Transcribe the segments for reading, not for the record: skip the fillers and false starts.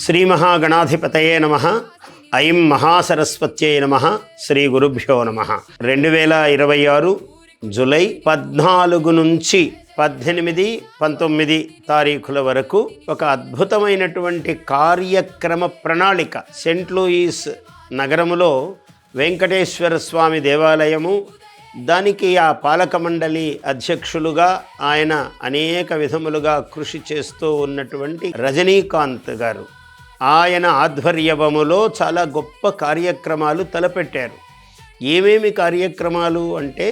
శ్రీమహాగణాధిపతయే నమః. ఐం మహాసరస్వత్యై నమః. శ్రీ గురుభ్యో నమః. 2026 జూలై 14 నుంచి 18, 19 తారీఖుల వరకు ఒక అద్భుతమైనటువంటి కార్యక్రమ ప్రణాళిక సెయింట్ లూయిస్ నగరములో వెంకటేశ్వర స్వామి దేవాలయము, దానికి ఆ పాలక మండలి అధ్యక్షులుగా ఆయన అనేక విధములుగా కృషి చేస్తూ ఉన్నటువంటి రజనీకాంత్ గారు, ఆయన ఆధ్వర్యములో చాలా గొప్ప కార్యక్రమాలు తలపెట్టారు. ఏమేమి కార్యక్రమాలు అంటే,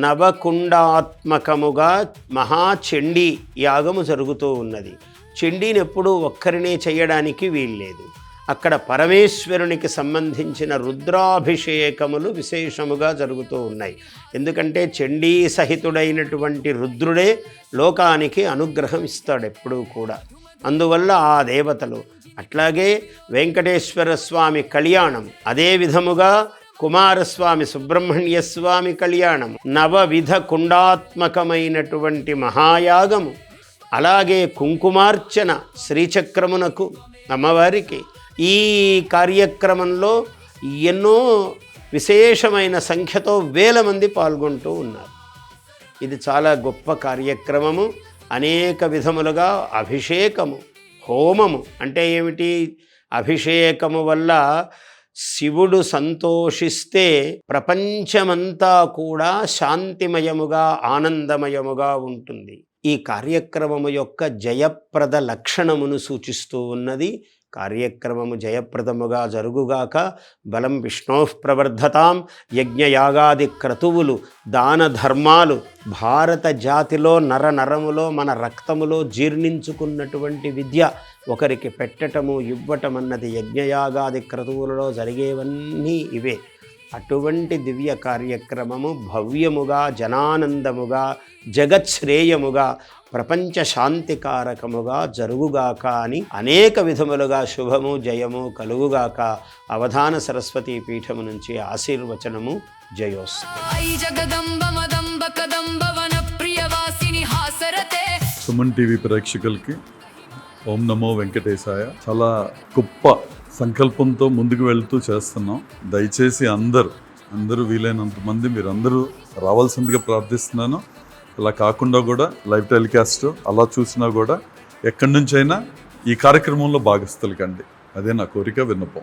నవకుండాత్మకముగా మహాచండీ యాగము జరుగుతూ ఉన్నది. చండీని ఎప్పుడూ ఒక్కరినే చేయడానికి వీల్లేదు. అక్కడ పరమేశ్వరునికి సంబంధించిన రుద్రాభిషేకములు విశేషముగా జరుగుతూ ఉన్నాయి. ఎందుకంటే చండీ సహితుడైనటువంటి రుద్రుడే లోకానికి అనుగ్రహం ఇస్తాడు ఎప్పుడూ కూడా. అందువల్ల ఆ దేవతలు, అట్లాగే వెంకటేశ్వర స్వామి కళ్యాణం, అదే విధముగా కుమారస్వామి సుబ్రహ్మణ్య స్వామి కళ్యాణం, నవవిధ కుండాత్మకమైనటువంటి మహాయాగము, అలాగే కుంకుమార్చన శ్రీచక్రమునకు అమ్మవారికి. ఈ కార్యక్రమంలో ఎన్నో విశేషమైన సంఖ్యతో వేల మంది పాల్గొంటూ ఉన్నారు. ఇది చాలా గొప్ప కార్యక్రమము. అనేక విధములుగా అభిషేకము, హోమము అంటే ఏమిటి? అభిషేకము వల్ల శివుడు సంతోషిస్తే ప్రపంచమంతా కూడా శాంతిమయముగా ఆనందమయముగా ఉంటుంది. ఈ కార్యక్రమము యొక్క జయప్రద లక్షణమును సూచిస్తూ ఉన్నది. కార్యక్రమము జయప్రదముగా జరుగుగాక. బలం విష్ణోః ప్రవర్ధతాం. యజ్ఞయాగాది క్రతువులు, దాన ధర్మాలు, భారత జాతిలో నరనరములో మన రక్తములో జీర్ణించుకున్నటువంటి విద్య ఒకరికి పెట్టటము, ఇవ్వటం అన్నది యజ్ఞయాగాది క్రతువులలో జరిగేవన్నీ ఇవే. అటువంటి దివ్య కార్యక్రమము భవ్యముగా, జనానందముగా, జగచ్శ్రేయముగా, ప్రపంచ శాంతికారకముగా జరుగుగాక అని అనేక విధములుగా శుభము జయము కలుగుగాక. అవధాన సరస్వతీ పీఠము నుంచి ఆశీర్వచనము. జయోస్తు. సుమన్ టీవీ ప్రేక్షకులకి ఓం నమో వెంకటేశాయ. చాలా గొప్ప సంకల్పంతో ముందుకు వెళ్తూ చేస్తున్నాం. దయచేసి అందరూ వీలైనంత మంది మీరందరూ రావాల్సిందిగా ప్రార్థిస్తున్నాను. అలా కాకుండా కూడా లైవ్ టెలికాస్ట్ అలా చూసినా కూడా ఎక్కడి నుంచైనా ఈ కార్యక్రమంలో భాగస్థులు కండి. అదే నా కోరిక, విన్నపం.